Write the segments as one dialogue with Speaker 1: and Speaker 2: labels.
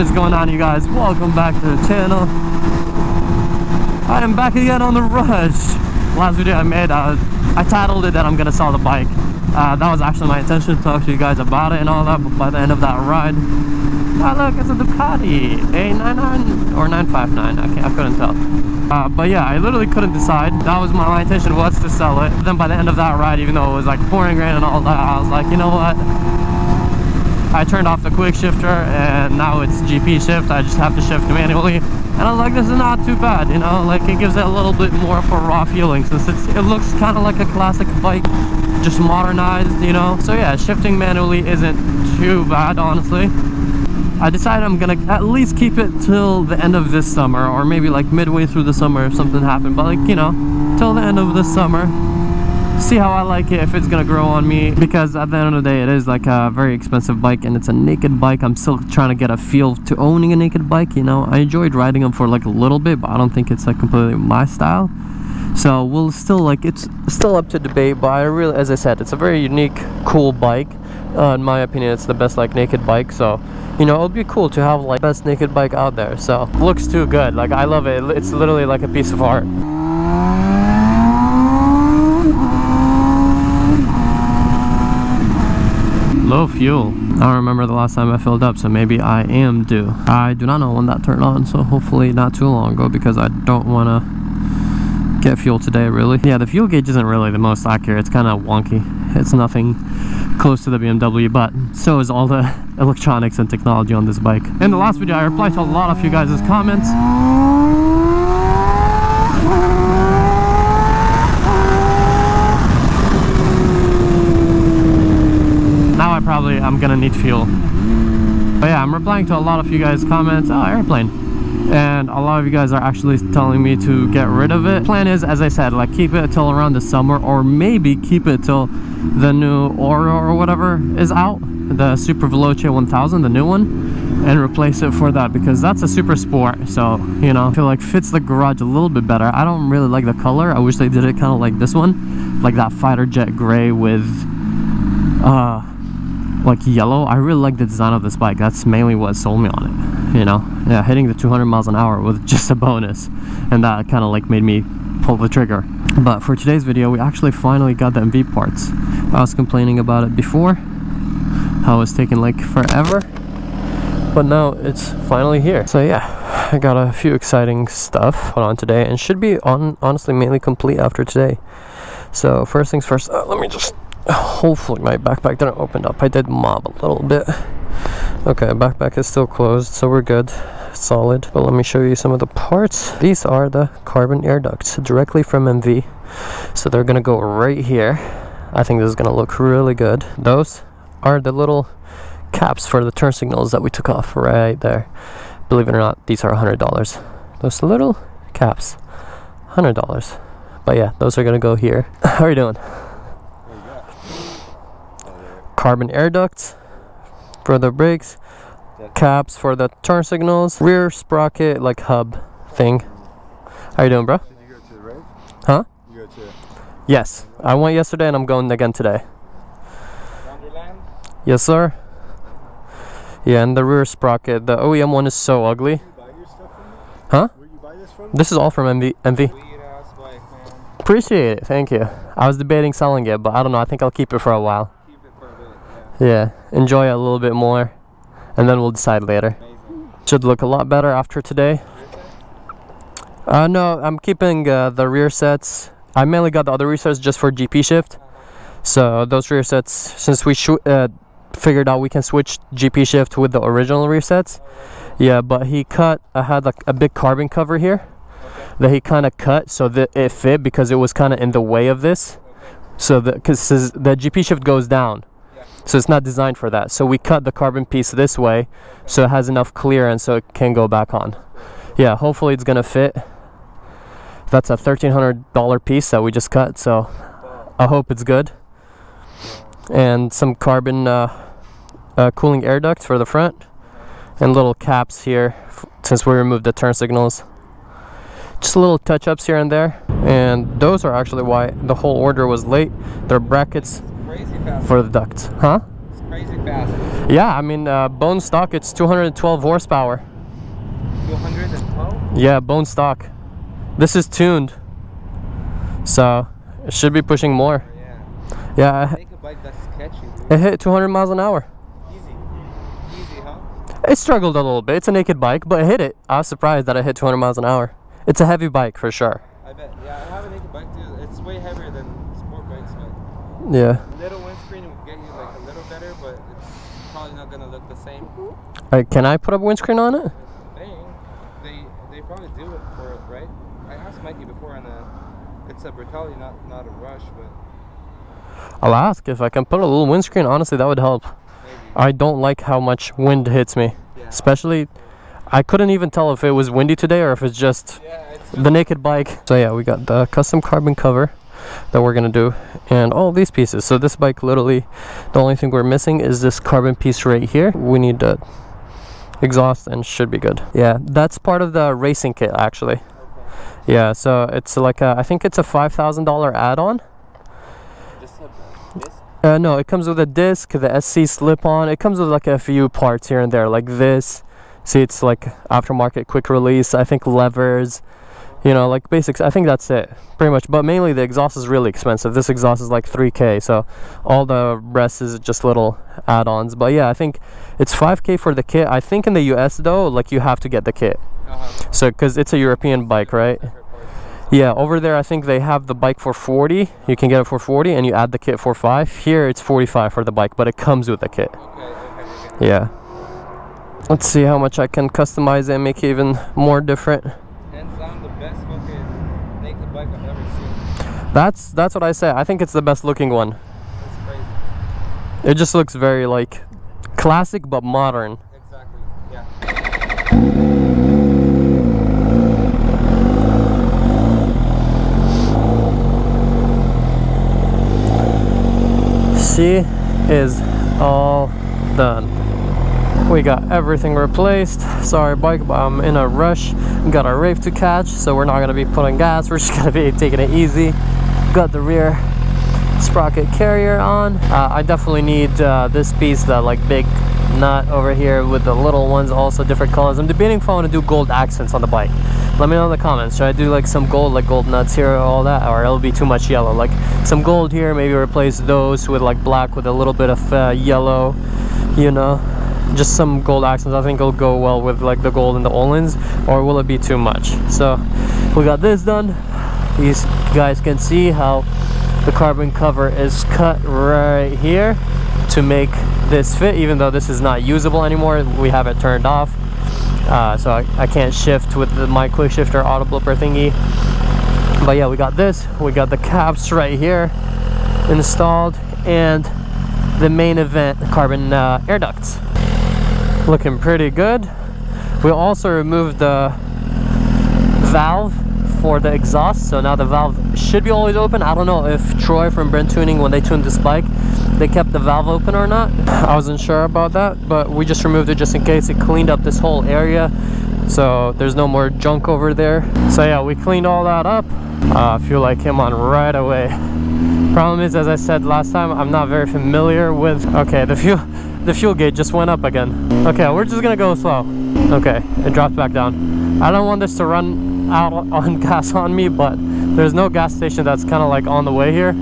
Speaker 1: What is going on, you guys? Welcome back to the channel. I am back again on the rush. Last video I made, I titled it that I'm gonna sell the bike. That was actually my intention to talk to you guys about it and all that, but by the end of that ride, oh look, it's a Ducati A99 or 959. I couldn't tell. But yeah, I literally couldn't decide. That was my intention, was to sell it. Then by the end of that ride, even though it was like pouring rain and all that, I was like, you know what? I turned off the quick shifter and now it's GP shift. I just have to shift manually. And I was like, this is not too bad, you know, like it gives it a little bit more of a raw feeling since it looks kind of like a classic bike, just modernized, you know. So yeah, shifting manually isn't too bad, honestly. I decided I'm gonna at least keep it till the end of this summer, or maybe like midway through the summer if something happened, but like, you know, till the end of this summer. See how I like it, if it's gonna grow on me, because at the end of the day it is like a very expensive bike and it's a naked bike. I'm still trying to get a feel to owning a naked bike, you know. I enjoyed riding them for like a little bit, but I don't think it's like completely my style. So we'll still, like, it's still up to debate, but I really, as I said, it's a very unique, cool bike. In my opinion, it's the best like naked bike, so you know, it would be cool to have like best naked bike out there. So looks too good, like I love it. It's literally like a piece of art. Low fuel. I don't remember the last time I filled up, so maybe I am due. I do not know when that turned on, so hopefully not too long ago, because I don't want to get fuel today, really. Yeah, the fuel gauge isn't really the most accurate. It's kind of wonky. It's nothing close to the BMW, but so is all the electronics and technology on this bike. In the last video, I replied to a lot of you guys' comments. Now I'm gonna need fuel. But yeah, I'm replying to a lot of you guys' comments. Oh, airplane. And a lot of you guys are actually telling me to get rid of it. Plan is, as I said, like keep it till around the summer, or maybe keep it till the new Oro or whatever is out, the Super Veloce 1000, the new one, and replace it for that, because that's a super sport. So, you know, I feel like fits the garage a little bit better. I don't really like the color. I wish they did it kind of like this one, like that fighter jet gray with like yellow. I really like the design of this bike. That's mainly what sold me on it, you know. Yeah, hitting the 200 miles an hour was just a bonus, and that kind of like made me pull the trigger. But for today's video, we actually finally got the MV parts. I was complaining about it before, how it was taking like forever, but now it's finally here. So yeah, I got a few exciting stuff on today, and should be honestly mainly complete after today. So first things first, let me just, hopefully my backpack didn't open up. I did mob a little bit. Okay, backpack is still closed, so we're good, solid. But let me show you some of the parts. These are the carbon air ducts directly from MV, so they're gonna go right here. I think this is gonna look really good. Those are the little caps for the turn signals that we took off right there. Believe it or not, these are $100. Those little caps, $100. But yeah, those are gonna go here. How are you doing? Carbon air ducts for the brakes, caps for the turn signals, rear sprocket like hub thing. How you doing, bro?
Speaker 2: Did you go to the race?
Speaker 1: Huh?
Speaker 2: You go to...
Speaker 1: Yes, I went yesterday and I'm going again today.
Speaker 2: Wonderland?
Speaker 1: Yes, sir. Yeah, and the rear sprocket, the OEM one is so ugly.
Speaker 2: Where you buy your stuff from?
Speaker 1: Huh?
Speaker 2: Where you buy this from?
Speaker 1: This is all from MV.
Speaker 2: Sweet ass bike, man.
Speaker 1: Appreciate it, thank you. I was debating selling it, but I don't know, I think I'll keep it for a while.
Speaker 2: Keep it for a bit,
Speaker 1: Yeah, enjoy it a little bit more, and then we'll decide later.
Speaker 2: Amazing.
Speaker 1: Should look a lot better after today. No, I'm keeping the rear sets. I mainly got the other rear sets just for GP shift. So those rear sets, since we figured out we can switch GP shift with the original rear sets. Yeah, but he cut, I had like a big carbon cover here that he kind of cut so that it fit, because it was kind of in the way of this. So because the GP shift goes down, so it's not designed for that. So we cut the carbon piece this way so it has enough clearance so it can go back on. Yeah, hopefully it's gonna fit. That's a $1,300 piece that we just cut, so I hope it's good. And some carbon cooling air ducts for the front, and little caps here since we removed the turn signals. Just little touch-ups here and there, and those are actually why the whole order was late. They're brackets
Speaker 2: Crazy fast.
Speaker 1: for the ducts. Huh?
Speaker 2: It's crazy fast.
Speaker 1: Yeah, I mean, bone stock, it's 212 horsepower.
Speaker 2: 212?
Speaker 1: Yeah, bone stock. This is tuned, so it should be pushing more. Yeah,
Speaker 2: Make a bike that's sketchy, dude.
Speaker 1: it hit 200 miles an hour.
Speaker 2: Easy. Easy, huh?
Speaker 1: It struggled a little bit. It's a naked bike, but it hit it. I was surprised that it hit 200 miles an hour. It's a heavy bike for sure.
Speaker 2: I bet. Yeah, I have a naked bike too. It's way heavier than sport bikes, but
Speaker 1: Yeah.
Speaker 2: little windscreen will get you like a little better, but it's probably not gonna look the same.
Speaker 1: Can I put a windscreen on it?
Speaker 2: They probably do it for it, right? I asked Mikey before, and it's a brutality, not a rush, but
Speaker 1: I'll ask if I can put a little windscreen. Honestly, that would help.
Speaker 2: maybe.
Speaker 1: I don't like how much wind hits me.
Speaker 2: Yeah.
Speaker 1: Especially, I couldn't even tell if it was windy today or if it's just
Speaker 2: Yeah, it's
Speaker 1: the naked bike. So yeah, we got the custom carbon cover that we're gonna do, and all these pieces. So this bike, literally, the only thing we're missing is this carbon piece right here. We need the exhaust and should be good. Yeah, that's part of the racing kit actually.
Speaker 2: okay.
Speaker 1: Yeah, so it's like I think it's a $5,000 add-on.
Speaker 2: Just have this.
Speaker 1: No, it comes with a disc, the SC slip-on. It comes with like a few parts here and there, like this. See, it's like aftermarket quick release. I think levers, you know, like basics. I think that's it, pretty much. But mainly the exhaust is really expensive. This exhaust is like $3K, so all the rest is just little add-ons. But yeah, I think it's $5K for the kit. I think in the US though, like you have to get the kit. So, because it's a European bike, right? Yeah, over there I think they have the bike for 40. You can get it for 40 and you add the kit for 5. Here it's 45 for the bike, but it comes with the kit.
Speaker 2: Okay.
Speaker 1: Yeah. Let's see how much I can customize it and make it even more different.
Speaker 2: Hands down, the best fucking naked bike I've ever seen.
Speaker 1: That's what I say. I think it's the best looking one.
Speaker 2: That's crazy.
Speaker 1: It just looks very like classic but modern.
Speaker 2: Exactly. Yeah.
Speaker 1: She is all done. We got everything replaced. Sorry bike, but I'm in a rush. We got our rave to catch, so we're not gonna be putting gas. We're just gonna be taking it easy. Got the rear sprocket carrier on. I definitely need this piece, that like big nut over here with the little ones, also different colors. I'm debating if I want to do gold accents on the bike. Let me know in the comments. Should I do like some gold, like gold nuts here, all that, or it'll be too much yellow? Like some gold here, maybe replace those with like black with a little bit of yellow, you know, just some gold accents. I think it'll go well with like the gold and the Olins, or will it be too much? So we got this done. You guys can see how the carbon cover is cut right here to make this fit, even though this is not usable anymore. We have it turned off, so I can't shift with my quick shifter auto blipper thingy. But yeah, we got this. We got the caps right here installed, and the main event carbon air ducts. Looking pretty good. We also removed the valve for the exhaust, so now the valve should be always open. I don't know if Troy from Brent Tuning, when they tuned this bike, they kept the valve open or not. I wasn't sure about that, but we just removed it just in case. It cleaned up this whole area, so there's no more junk over there. So yeah, we cleaned all that up. I feel like came on right away. Problem is, as I said last time, I'm not very familiar with, okay, the fuel gauge just went up again. Okay, we're just gonna go slow. Okay, it drops back down. I don't want this to run out on gas on me, but there's no gas station that's kind of like on the way here,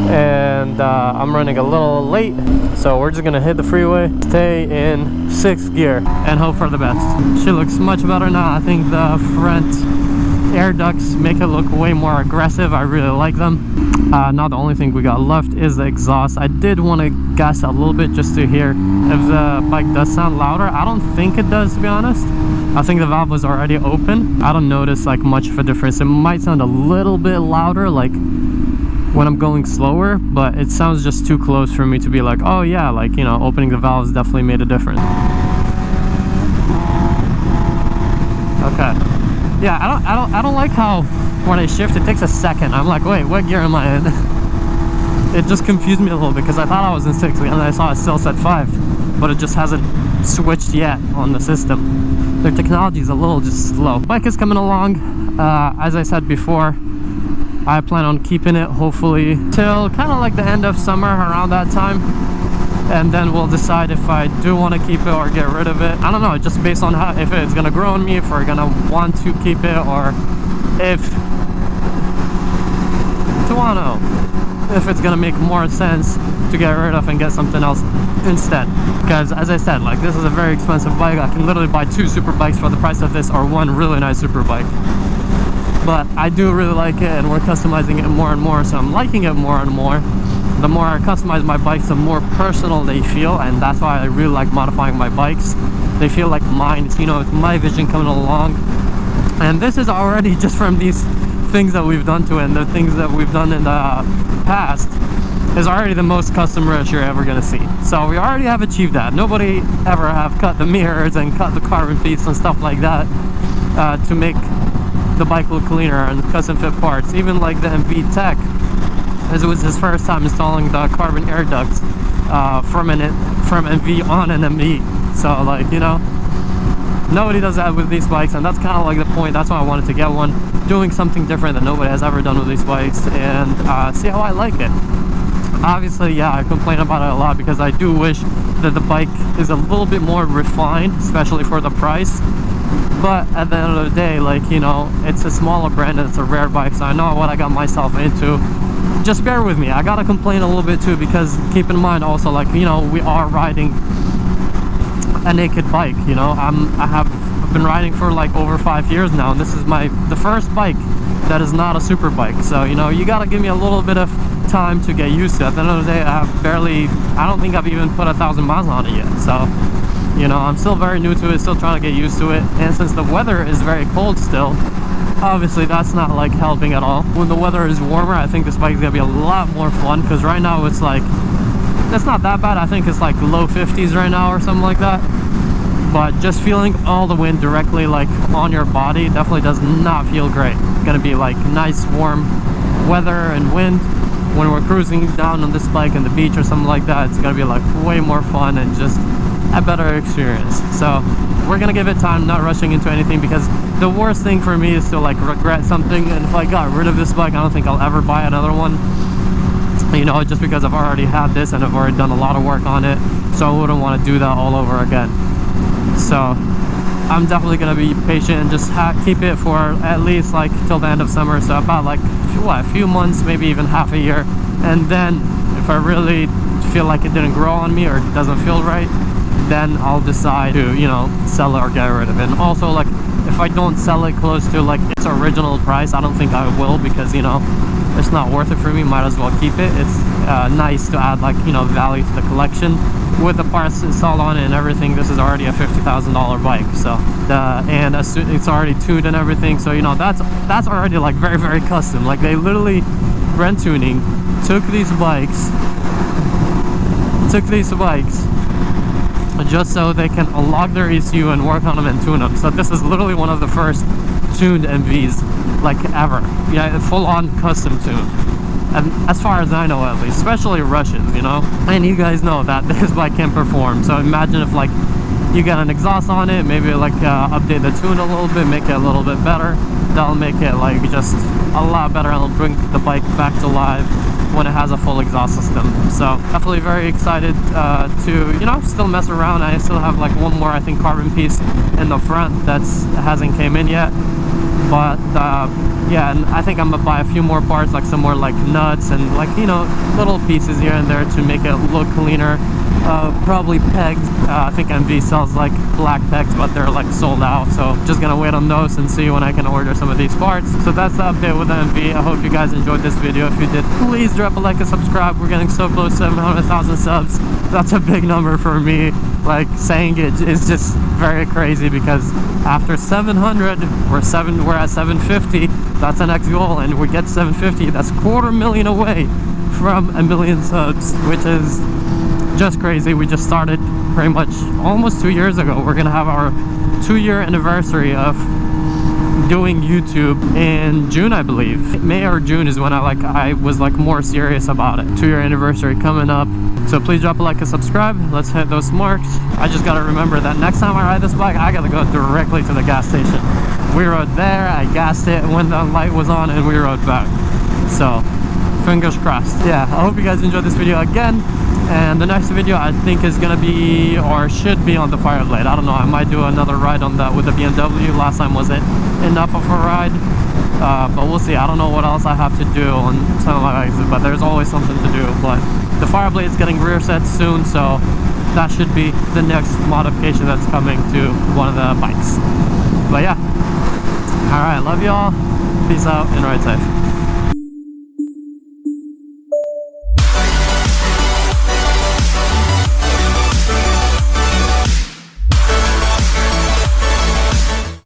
Speaker 1: and I'm running a little late, so we're just gonna hit the freeway, stay in 6th gear, and hope for the best. She looks much better now. I think the front air ducts make it look way more aggressive. I really like them. Now the only thing we got left is the exhaust. I did want to gas a little bit just to hear if the bike does sound louder. I don't think it does, to be honest. I think the valve was already open. I don't notice like much of a difference. It might sound a little bit louder like when I'm going slower, but it sounds just too close for me to be like, oh yeah, like, you know, opening the valves definitely made a difference. Okay. Yeah, I don't like how when I shift it takes a second. I'm like, wait, what gear am I in? It just confused me a little bit because I thought I was in 6 and I saw it still said 5, but it just hasn't switched yet on the system. Their technology is a little just slow. Bike is coming along. As I said before, I plan on keeping it hopefully till kind of like the end of summer, around that time. and then we'll decide if I do want to keep it or get rid of it. I don't know, just based on how, if it's gonna grow on me, if we're gonna want to keep it, or if it's gonna make more sense to get rid of and get something else instead. Because as I said, like, this is a very expensive bike. I can literally buy 2 super bikes for the price of this, or 1 really nice super bike. But I do really like it, and we're customizing it more and more, so I'm liking it more and more. The more I customize my bikes, the more personal they feel, and that's why I really like modifying my bikes. They feel like mine. It's, you know, it's my vision coming along. And this is already, just from these things that we've done to it and the things that we've done in the past, is already the most custom-rich you're ever gonna see. So we already have achieved that. Nobody ever have cut the mirrors and cut the carbon piece and stuff like that to make the bike look cleaner and custom fit parts. Even like the MV Tech, as it was his first time installing the carbon air ducts from MV on an MV. So, like, you know, nobody does that with these bikes, and that's kind of like the point. That's why I wanted to get one, doing something different that nobody has ever done with these bikes, and see how I like it. Obviously, yeah, I complain about it a lot because I do wish that the bike is a little bit more refined, especially for the price. But at the end of the day, like, you know, it's a smaller brand and it's a rare bike, so I know what I got myself into. Just bear with me. I gotta complain a little bit too, because keep in mind also, like, you know, we are riding a naked bike. You know, I've been riding for like over 5 years now, and this is the first bike that is not a super bike. So, you know, you gotta give me a little bit of time to get used to it. At the end of the day, I don't think I've even put 1,000 miles on it yet. So, you know, I'm still very new to it, still trying to get used to it. And since the weather is very cold still, obviously that's not like helping at all. When the weather is warmer, I think this bike is gonna be a lot more fun, because right now it's like, it's not that bad. I think it's like low 50s right now or something like that. But just feeling all the wind directly like on your body definitely does not feel great. It's gonna be like nice warm weather and wind when we're cruising down on this bike on the beach or something like that. It's gonna be like way more fun and just a better experience. So we're gonna give it time, not rushing into anything, because the worst thing for me is to like regret something. And if I got rid of this bike, I don't think I'll ever buy another one, you know, just because I've already had this and I've already done a lot of work on it. So I wouldn't want to do that all over again. So I'm definitely gonna be patient and just keep it for at least like till the end of summer. So about like a few months, maybe even half a year. And then if I really feel like it didn't grow on me or it doesn't feel right, then I'll decide to, you know, sell it or get rid of it. And also, like, if I don't sell it close to like its original price, I don't think I will, because, you know, it's not worth it for me. Might as well keep it. It's nice to add, like, you know, value to the collection with the parts installed on it and everything. This is already a $50,000 bike, so and it's already tuned and everything. So, you know, that's already like very, very custom. Like, they literally, Brand Tuning took these bikes just so they can unlock their ECU and work on them and tune them. So this is literally one of the first tuned MVs like ever. Yeah, full-on custom tune. And as far as I know, at least, especially Russians, you know. And you guys know that this bike can perform. So imagine if like you get an exhaust on it, maybe like update the tune a little bit, make it a little bit better. That'll make it like just a lot better, and it'll bring the bike back to life when it has a full exhaust system. So definitely very excited to, you know, still mess around. I still have like one more, I think, carbon piece in the front that hasn't came in yet. But yeah, and I think I'm gonna buy a few more parts, like some more like nuts and like, you know, little pieces here and there to make it look cleaner. Probably pegs. I think MV sells like black pegs, but they're like sold out, so just gonna wait on those and see when I can order some of these parts. So that's the update with the MV. I hope you guys enjoyed this video. If you did, please drop a like and subscribe. We're getting so close to 700,000 subs. That's a big number for me. Like, saying it is just very crazy, because after 700 we're at 750. That's the next goal, and we get 750. That's 250,000 away from 1 million subs, which is just crazy. We just started pretty much almost 2 years ago. We're gonna have our 2-year anniversary of doing YouTube in June, I believe. May or June is when I was like more serious about it. 2-year anniversary coming up. So please drop a like and subscribe. Let's hit those marks. I just gotta remember that next time I ride this bike, I gotta go directly to the gas station. We rode there, I gassed it when the light was on, and we rode back. So fingers crossed. Yeah, I hope you guys enjoyed this video again. And the next video I think is gonna be, or should be, on the Fireblade. I don't know, I might do another ride on that with the BMW. Last time wasn't enough of a ride, but we'll see. I don't know what else I have to do on some of my bikes, but there's always something to do. But the Fireblade is getting rear sets soon, so that should be the next modification that's coming to one of the bikes. But yeah, alright, love y'all, peace out, and ride safe.